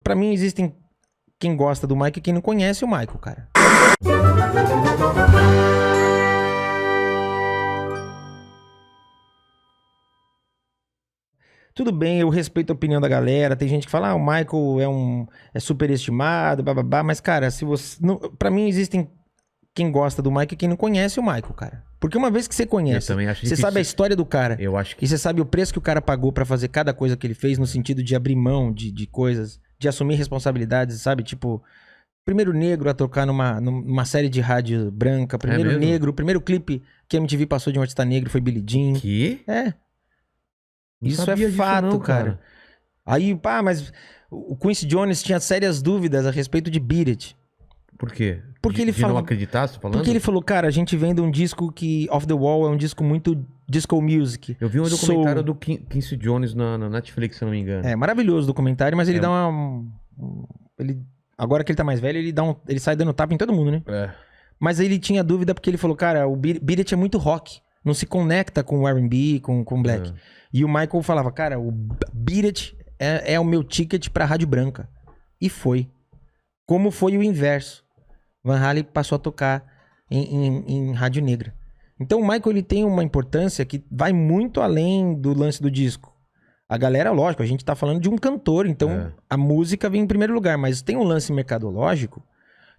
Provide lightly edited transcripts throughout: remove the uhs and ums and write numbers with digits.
Pra mim, existem quem gosta do Michael e quem não conhece o Michael, cara. Tudo bem, eu respeito a opinião da galera. Tem gente que fala, o Michael é superestimado, bababá. Mas, cara, se você... Não, pra mim, existem quem gosta do Michael e quem não conhece o Michael, cara. Porque uma vez que você conhece, você sabe a história do cara. Eu acho que... E você sabe o preço que o cara pagou pra fazer cada coisa que ele fez, no sentido de abrir mão de coisas, de assumir responsabilidades, sabe? Tipo, primeiro negro a tocar numa série de rádio branca, primeiro negro, o primeiro clipe que a MTV passou de um artista negro foi Billie Jean. Que? É. Não Isso é fato, não, cara. Aí, mas o Quincy Jones tinha sérias dúvidas a respeito de Beat It. Por quê? Porque ele falou, não acreditar, você tá falando? Porque ele falou, cara, a gente vende um disco que Off the Wall é um disco muito disco music. Eu vi um documentário do Quincy Jones na Netflix, se eu não me engano. É maravilhoso o documentário, mas ele dá agora que ele tá mais velho, ele sai dando tapa em todo mundo, né? É. Mas ele tinha dúvida porque ele falou, cara, o Beat It é muito rock. Não se conecta com o R&B, com Black. E o Michael falava, cara, o Beat It é o meu ticket pra Rádio Branca. E foi. Como foi o inverso. Van Halen passou a tocar em Rádio Negra. Então o Michael ele tem uma importância que vai muito além do lance do disco. A galera, lógico, a gente tá falando de um cantor, então a música vem em primeiro lugar. Mas tem um lance mercadológico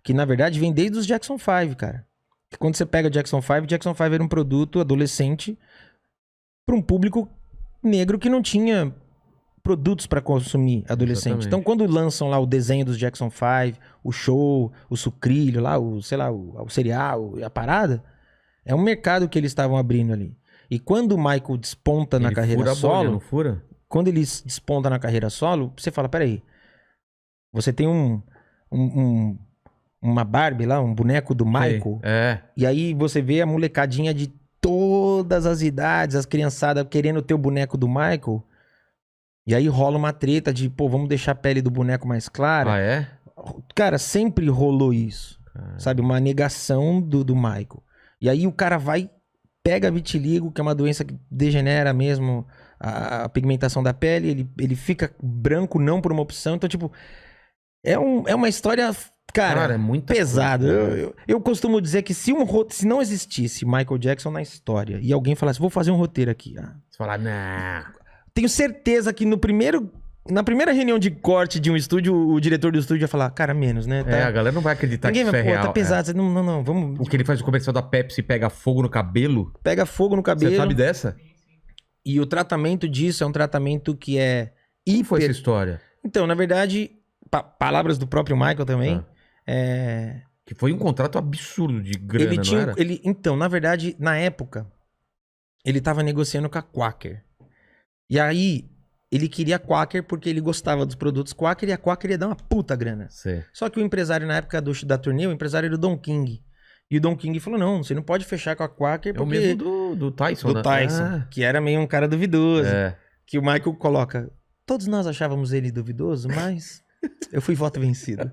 que, na verdade, vem desde os Jackson 5, cara. Que quando você pega Jackson 5 era um produto adolescente para um público negro que não tinha produtos para consumir adolescente. Exatamente. Então, quando lançam lá o desenho dos Jackson 5, o show, o sucrilho lá, o cereal, a parada, é um mercado que eles estavam abrindo ali. E quando o Michael desponta na carreira solo, não fura? Quando ele desponta na carreira solo, você fala, peraí, você tem uma Barbie lá, um boneco do Michael. E aí você vê a molecadinha de todas as idades, as criançadas querendo ter o boneco do Michael. E aí rola uma treta de, vamos deixar a pele do boneco mais clara. Ah, é? Cara, sempre rolou isso. Sabe? Uma negação do Michael. E aí o cara vai, pega vitiligo, que é uma doença que degenera mesmo a pigmentação da pele. Ele fica branco não por uma opção. Então, tipo, é uma história... Cara, é muito pesado. Eu costumo dizer que se não existisse Michael Jackson na história e alguém falasse, vou fazer um roteiro aqui. Você fala, não. Tenho certeza que na primeira reunião de corte de um estúdio, o diretor do estúdio ia falar, cara, menos, né? Tá... a galera não vai acreditar que isso é real. Tá pesado. Não, vamos... O que ele faz no comercial da Pepsi, pega fogo no cabelo. Pega fogo no cabelo. Você sabe dessa? E o tratamento disso é um tratamento que é Como foi essa história? Então, na verdade, palavras do próprio Michael também... Que foi um contrato absurdo de grana, não era? Então, na verdade, na época, ele tava negociando com a Quaker. E aí, ele queria a Quaker porque ele gostava dos produtos Quaker e a Quaker ia dar uma puta grana. Sim. Só que o empresário, na época da turnê, o empresário era o Don King. E o Don King falou, não, você não pode fechar com a Quaker porque... É o mesmo do Tyson, do Tyson, que era meio um cara duvidoso. Que o Michael coloca, todos nós achávamos ele duvidoso, mas eu fui voto vencido.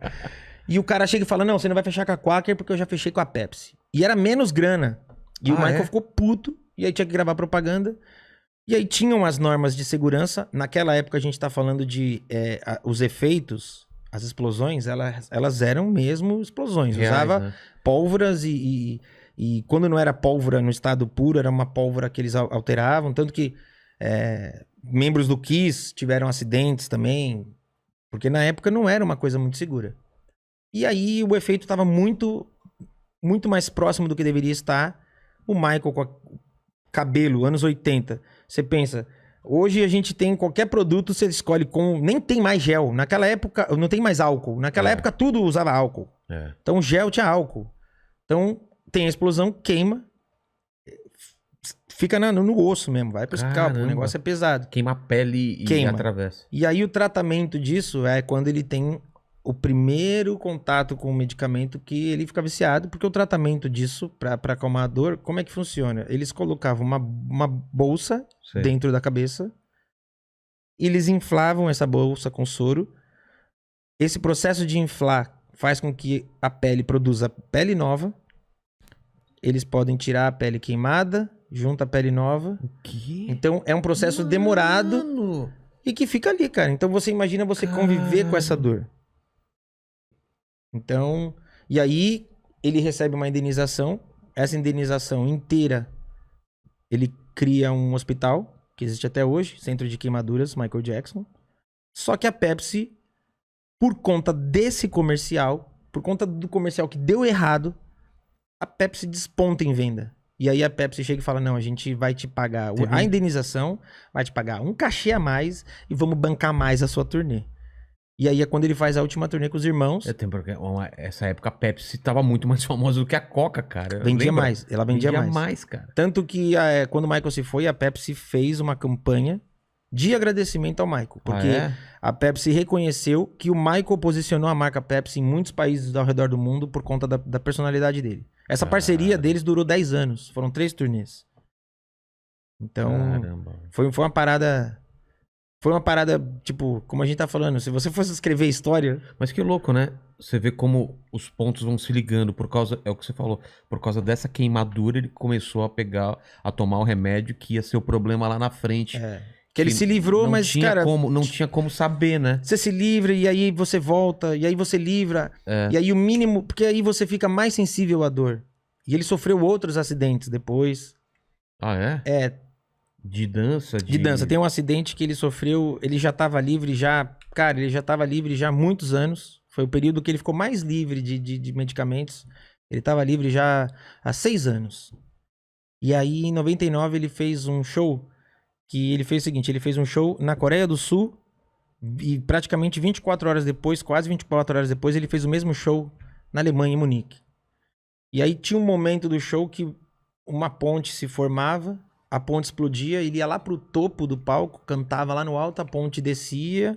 E o cara chega e fala, não, você não vai fechar com a Quaker porque eu já fechei com a Pepsi. E era menos grana. E o Michael ficou puto, e aí tinha que gravar propaganda. E aí tinham as normas de segurança. Naquela época a gente tá falando de... os efeitos, as explosões, elas eram mesmo explosões. Reais, usava pólvoras e quando não era pólvora no estado puro, era uma pólvora que eles alteravam. Tanto que membros do Kiss tiveram acidentes também. Porque na época não era uma coisa muito segura. E aí o efeito estava muito, muito mais próximo do que deveria estar. O Michael com cabelo, anos 80. Você pensa, hoje a gente tem qualquer produto, você escolhe com... Nem tem mais gel. Naquela época, não tem mais álcool. Naquela época tudo usava álcool. Então gel tinha álcool. Então tem a explosão, queima. Fica no osso mesmo, vai pro scalpo. O negócio é pesado. Queima a pele e atravessa. E aí o tratamento disso é quando ele tem... o primeiro contato com o medicamento que ele fica viciado, porque o tratamento disso, para acalmar a dor, como é que funciona? Eles colocavam uma bolsa dentro da cabeça, eles inflavam essa bolsa com soro. Esse processo de inflar faz com que a pele produza pele nova. Eles podem tirar a pele queimada, junta a pele nova. O quê? Então é um processo demorado. e que fica ali, cara. Então você imagina você conviver com essa dor. Então, e aí ele recebe uma indenização. Essa indenização inteira, ele cria um hospital, que existe até hoje, Centro de Queimaduras, Michael Jackson. Só que a Pepsi, por conta desse comercial, por conta do comercial que deu errado, a Pepsi desponta em venda. E aí a Pepsi chega e fala, não, a gente vai te pagar a indenização, vai te pagar um cachê a mais e vamos bancar mais a sua turnê. E aí é quando ele faz a última turnê com os irmãos. Essa época a Pepsi tava muito mais famosa do que a Coca, cara. Vendia mais, ela vendia mais. Cara. Tanto que quando o Michael se foi, a Pepsi fez uma campanha de agradecimento ao Michael. Porque a Pepsi reconheceu que o Michael posicionou a marca Pepsi em muitos países ao redor do mundo por conta da personalidade dele. Essa parceria deles durou 10 anos. Foram 3 turnês. Então, foi uma parada... Foi uma parada, tipo, como a gente tá falando, se você fosse escrever história... Mas que louco, né? Você vê como os pontos vão se ligando por causa... É o que você falou. Por causa dessa queimadura, ele começou a tomar o remédio que ia ser o problema lá na frente. Que ele se livrou, mas, cara... Não tinha como saber, né? Você se livra e aí você volta, e aí você livra. E aí o mínimo... Porque aí você fica mais sensível à dor. E ele sofreu outros acidentes depois. Ah, é? De dança? De dança. Tem um acidente que ele sofreu, ele já tava livre já... Cara, ele já tava livre já há muitos anos. Foi o período que ele ficou mais livre de medicamentos. Ele tava livre já há 6 anos. E aí, em 99, ele fez um show... Que ele fez o seguinte, ele fez um show na Coreia do Sul e praticamente 24 horas depois, quase 24 horas depois, ele fez o mesmo show na Alemanha, em Munique. E aí tinha um momento do show que uma ponte se formava, a ponte explodia, ele ia lá pro topo do palco, cantava lá no alto, a ponte descia,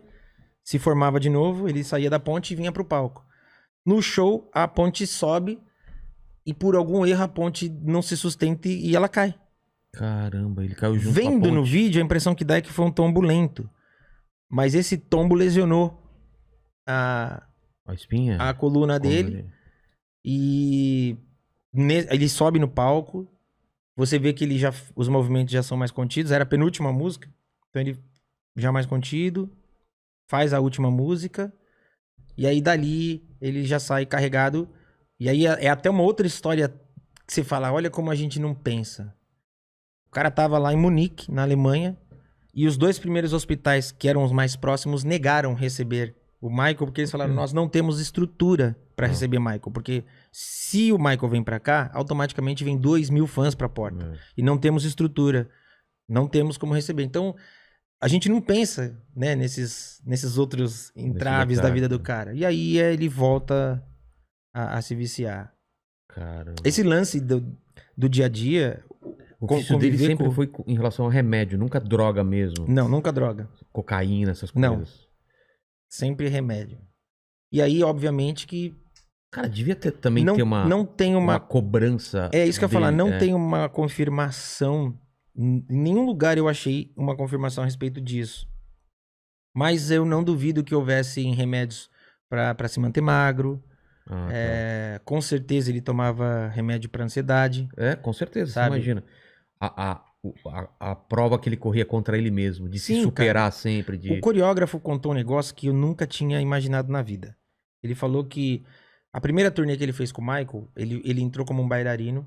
se formava de novo, ele saía da ponte e vinha pro palco. No show, a ponte sobe e por algum erro a ponte não se sustenta e ela cai. Caramba, ele caiu junto Vendo com a ponte. no vídeo, a impressão que dá é que foi um tombo lento. Mas esse tombo lesionou a espinha? A coluna dele. E ele sobe no palco. Você vê que os movimentos já são mais contidos. Era a penúltima música. Então ele já mais contido. Faz a última música. E aí dali ele já sai carregado. E aí é até uma outra história que você fala, olha como a gente não pensa. O cara tava lá em Munique, na Alemanha, e os 2 primeiros hospitais, que eram os mais próximos, negaram receber o Michael, porque eles falaram, nós não temos estrutura para receber Michael, porque se o Michael vem para cá, automaticamente vem 2.000 fãs pra porta. E não temos estrutura, não temos como receber. Então, a gente não pensa, né, nesses outros entraves da vida do cara. E aí ele volta a se viciar. Caramba. Esse lance do dia a dia... O vício dele sempre foi em relação ao remédio, nunca droga mesmo. Não, nunca droga. Cocaína, essas coisas. Não, sempre remédio. E aí, obviamente que... Cara, devia ter também ter uma cobrança. É isso que eu ia falar, não tem uma confirmação. Em nenhum lugar eu achei uma confirmação a respeito disso. Mas eu não duvido que houvesse remédios pra se manter magro. Com certeza ele tomava remédio pra ansiedade. Com certeza, sabe? Você imagina. A prova que ele corria contra ele mesmo, de se superar, cara, sempre. O coreógrafo contou um negócio que eu nunca tinha imaginado na vida. Ele falou que a primeira turnê que ele fez com o Michael, ele entrou como um bailarino.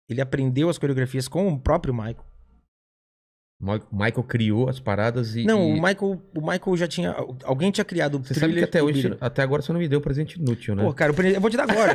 Ele aprendeu as coreografias com o próprio Michael. O Michael criou as paradas e... Não, o Michael já tinha... Alguém tinha criado o Você sabe que até agora você não me deu presente inútil, né? Pô, cara, eu vou te dar agora.